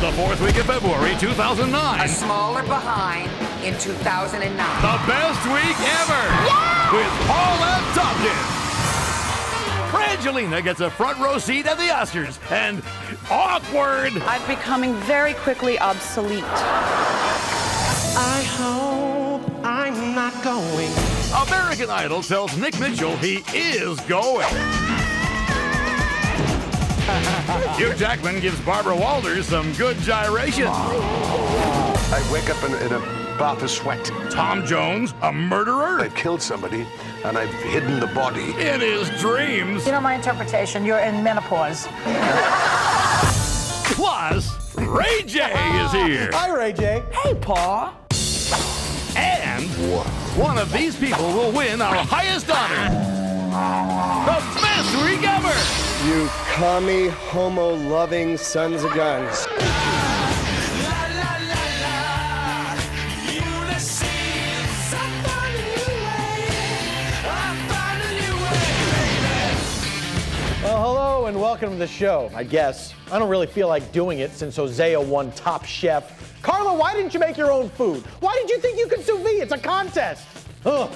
the 4th week of February 2009. A smaller behind in 2009. The best week ever! Yeah! With Paulette Tompkins. Brangelina gets a front row seat at the Oscars. And awkward! I'm becoming very quickly obsolete. I hope I'm not going. American Idol tells Nick Mitchell he is going. Hugh Jackman gives Barbara Walters some good gyration. I wake up in a bath of sweat. Tom Jones, a murderer? I've killed somebody, and I've hidden the body. In his dreams. You know my interpretation, you're in menopause. Plus, Ray J is here. Hi, Ray J. Hey, Paul. And one of these people will win our highest honor. The best week ever. You commie, homo-loving sons of guns. Well, hello and welcome to the show, I guess. I don't really feel like doing it since Hosea won Top Chef. Carla, why didn't you make your own food? Why did you think you could sous vide? It's a contest. Ugh.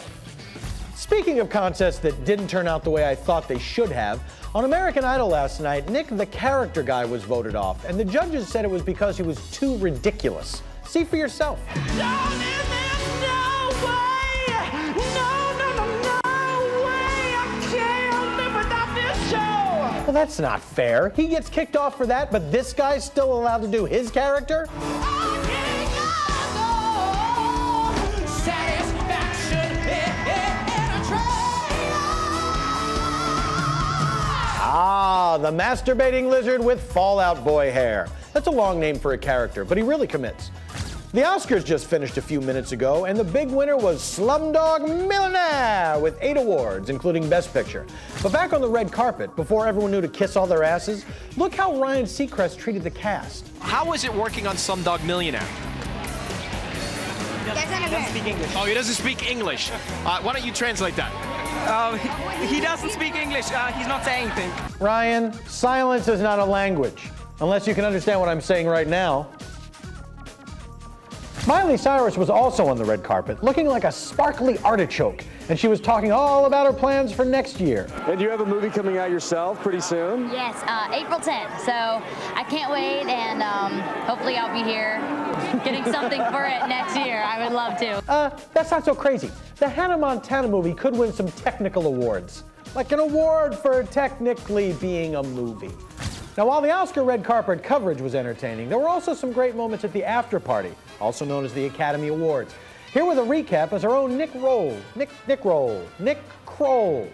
Speaking of contests that didn't turn out the way I thought they should have, on American Idol last night, Nick the character guy was voted off, and the judges said it was because he was too ridiculous. See for yourself. Well, that's not fair. He gets kicked off for that, but this guy's still allowed to do his character? Ah, the masturbating lizard with Fallout Boy hair. That's a long name for a character, but he really commits. The Oscars just finished a few minutes ago, and the big winner was Slumdog Millionaire with 8 awards, including Best Picture. But back on the red carpet, before everyone knew to kiss all their asses, look how Ryan Seacrest treated the cast. How is it working on Slumdog Millionaire? He doesn't speak English. Oh, he doesn't speak English. Why don't you translate that? He doesn't speak English. He's not saying anything. Ryan, silence is not a language, unless you can understand what I'm saying right now. Miley Cyrus was also on the red carpet, looking like a sparkly artichoke, and she was talking all about her plans for next year. And you have a movie coming out yourself pretty soon? Yes, April 10th. So I can't wait, and hopefully I'll be here getting something for it next year. I would love to. That's not so crazy. The Hannah Montana movie could win some technical awards, like an award for technically being a movie. Now, while the Oscar red carpet coverage was entertaining, there were also some great moments at the after party, also known as the Academy Awards. Here with a recap is our own Nick Kroll. Nick Kroll.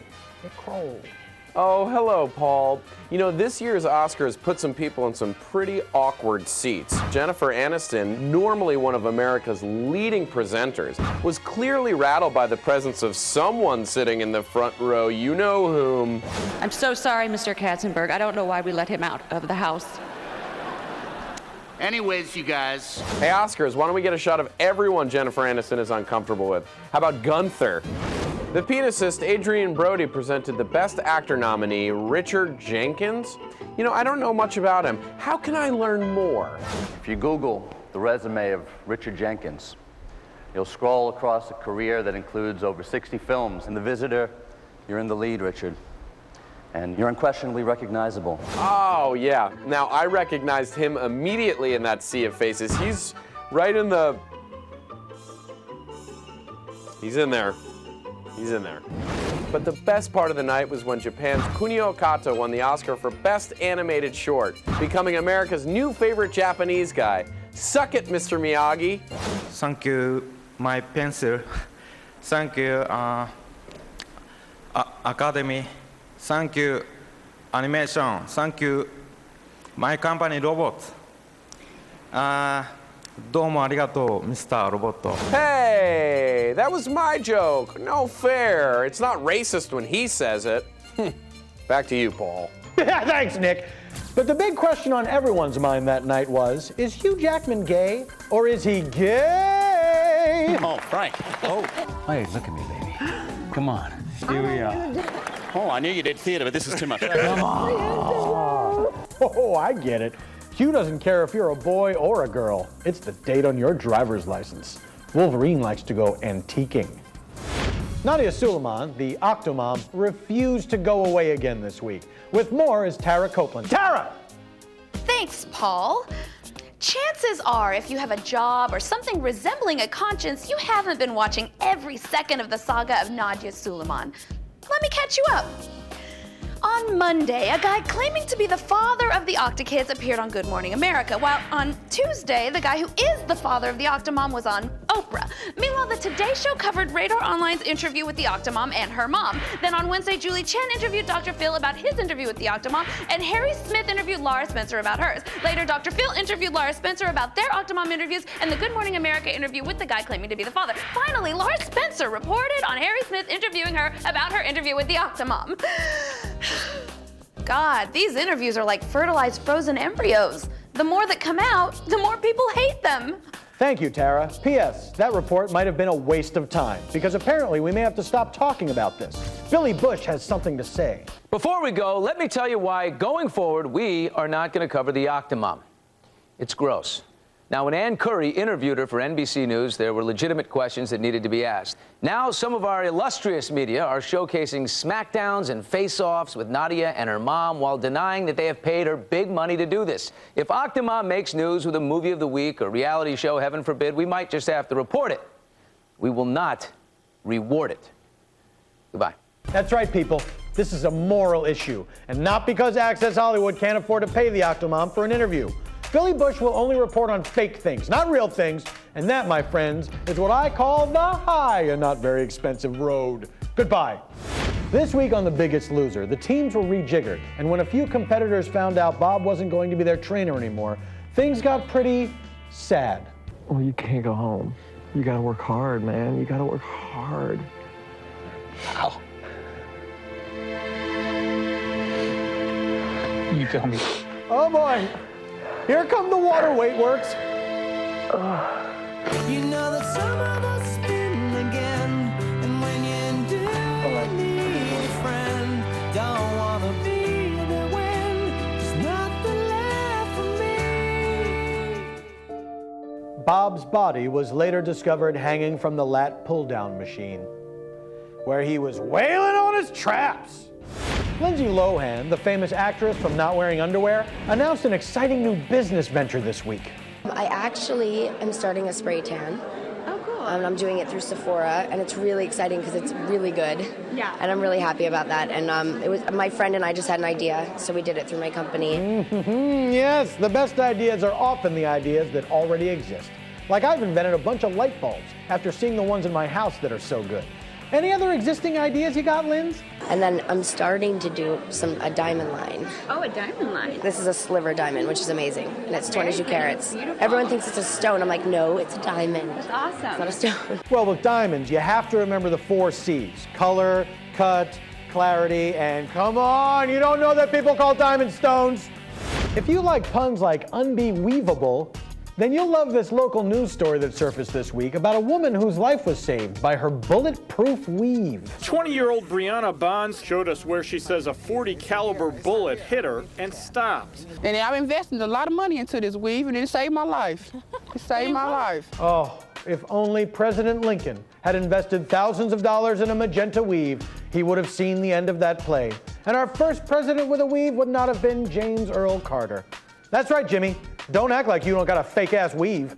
Oh, hello, Paul. You know, this year's Oscars put some people in some pretty awkward seats. Jennifer Aniston, normally one of America's leading presenters, was clearly rattled by the presence of someone sitting in the front row. You know whom. I'm so sorry, Mr. Katzenberg. I don't know why we let him out of the house. Anyways, you guys. Hey, Oscars, why don't we get a shot of everyone Jennifer Aniston is uncomfortable with? How about Gunther? The penicist Adrian Brody presented the Best Actor nominee, Richard Jenkins. You know, I don't know much about him. How can I learn more? If you Google the resume of Richard Jenkins, you'll scroll across a career that includes over 60 films. In The Visitor, you're in the lead, Richard. And you're unquestionably recognizable. Oh, yeah. Now, I recognized him immediately in that sea of faces. He's right in the... He's in there. He's in there. But the best part of the night was when Japan's Kunio Kato won the Oscar for Best Animated Short, becoming America's new favorite Japanese guy. Suck it, Mr. Miyagi. Thank you, my pencil. Thank you, Academy. Thank you, animation. Thank you, my company, Robot. Domo arigato, Mr. Roboto. Hey, that was my joke. No fair. It's not racist when he says it. Back to you, Paul. Thanks, Nick. But the big question on everyone's mind that night was, is Hugh Jackman gay, or is he gay? Oh, Frank. Oh. Hey, look at me, baby. Come on. Here we are. Oh, I knew you did theater, but this is too much. Come on. Oh, I get it. Q doesn't care if you're a boy or a girl. It's the date on your driver's license. Wolverine likes to go antiquing. Nadia Suleiman, the Octomom, refused to go away again this week. With more is Tara Copeland. Tara! Thanks, Paul. Chances are, if you have a job or something resembling a conscience, you haven't been watching every second of the saga of Nadia Suleiman. Let me catch you up. On Monday, a guy claiming to be the father of the Octokids appeared on Good Morning America, while on Tuesday, the guy who is the father of the Octomom was on Oprah. Meanwhile, the Today Show covered Radar Online's interview with the Octomom and her mom. Then on Wednesday, Julie Chen interviewed Dr. Phil about his interview with the Octomom, and Harry Smith interviewed Laura Spencer about hers. Later, Dr. Phil interviewed Laura Spencer about their Octomom interviews and the Good Morning America interview with the guy claiming to be the father. Finally, Laura Spencer reported on Harry Smith interviewing her about her interview with the Octomom. God, these interviews are like fertilized frozen embryos. The more that come out, the more people hate them. Thank you, Tara. P.S. That report might have been a waste of time, because apparently we may have to stop talking about this. Billy Bush has something to say. Before we go, let me tell you why, going forward, we are not going to cover the Octomom. It's gross. Now, when Ann Curry interviewed her for NBC News, there were legitimate questions that needed to be asked. Now, some of our illustrious media are showcasing smackdowns and face-offs with Nadia and her mom while denying that they have paid her big money to do this. If Octomom makes news with a movie of the week or reality show, heaven forbid, we might just have to report it. We will not reward it. Goodbye. That's right, people. This is a moral issue, and not because Access Hollywood can't afford to pay the Octomom for an interview. Billy Bush will only report on fake things, not real things, and that, my friends, is what I call the high and not very expensive road. Goodbye. This week on The Biggest Loser, the teams were rejiggered, and when a few competitors found out Bob wasn't going to be their trainer anymore, things got pretty sad. Well, you can't go home. You gotta work hard, man. You gotta work hard. How? You tell me. Oh boy. Here come the water weight works. You know that some of us spin again, and when you do, need a friend. Don't wanna be the win, there's nothing left for me. Bob's body was later discovered hanging from the lat pull-down machine, where he was wailing on his traps. Lindsay Lohan, the famous actress from Not Wearing Underwear, announced an exciting new business venture this week. I actually am starting a spray tan. Oh, cool. I'm doing it through Sephora, and it's really exciting because it's really good. Yeah. And I'm really happy about that. And it was my friend and I just had an idea, so we did it through my company. Yes, the best ideas are often the ideas that already exist. Like I've invented a bunch of light bulbs after seeing the ones in my house that are so good. Any other existing ideas you got, Linz? And then I'm starting to do a diamond line. Oh, a diamond line. This is a sliver diamond, which is amazing. And it's 22 carats. Beautiful. Everyone thinks it's a stone. I'm like, no, it's a diamond. That's awesome. It's not a stone. Well, with diamonds, you have to remember the 4 C's. Color, cut, clarity, and come on, you don't know that people call diamond stones. If you like puns like unbeweavable, then you'll love this local news story that surfaced this week about a woman whose life was saved by her bulletproof weave. 20-year-old Brianna Bonds showed us where she says a .40 caliber bullet hit her and stopped. And I've invested a lot of money into this weave, and it saved my life. It saved my life. Oh, if only President Lincoln had invested thousands of dollars in a magenta weave, he would have seen the end of that play. And our first president with a weave would not have been James Earl Carter. That's right, Jimmy. Don't act like you don't got a fake-ass weave.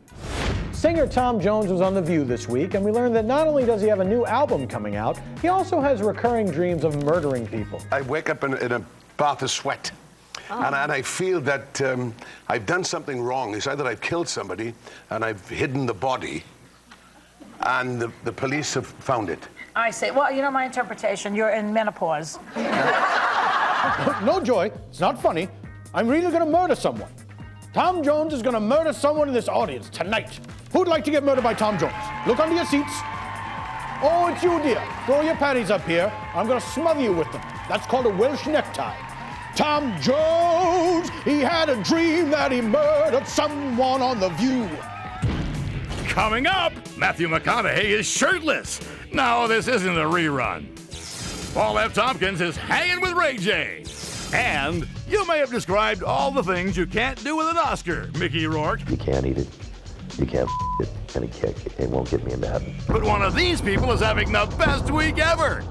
Singer Tom Jones was on The View this week, and we learned that not only does he have a new album coming out, he also has recurring dreams of murdering people. I wake up in a bath of sweat, and I feel that I've done something wrong. It's either I've killed somebody, and I've hidden the body, and the police have found it. I see. Well, you know my interpretation. You're in menopause. No, Joy, it's not funny. I'm really gonna murder someone. Tom Jones is gonna murder someone in this audience tonight. Who'd like to get murdered by Tom Jones? Look under your seats. Oh, it's you, dear. Throw your panties up here. I'm gonna smother you with them. That's called a Welsh necktie. Tom Jones, he had a dream that he murdered someone on The View. Coming up, Matthew McConaughey is shirtless. No, this isn't a rerun. Paul F. Tompkins is hanging with Ray J. And you may have described all the things you can't do with an Oscar, Mickey Rourke. You can't eat it, you can't it, and it won't get me into heaven. But one of these people is having the best week ever.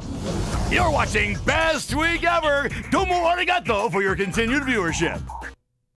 You're watching Best Week Ever. Domo arigato for your continued viewership.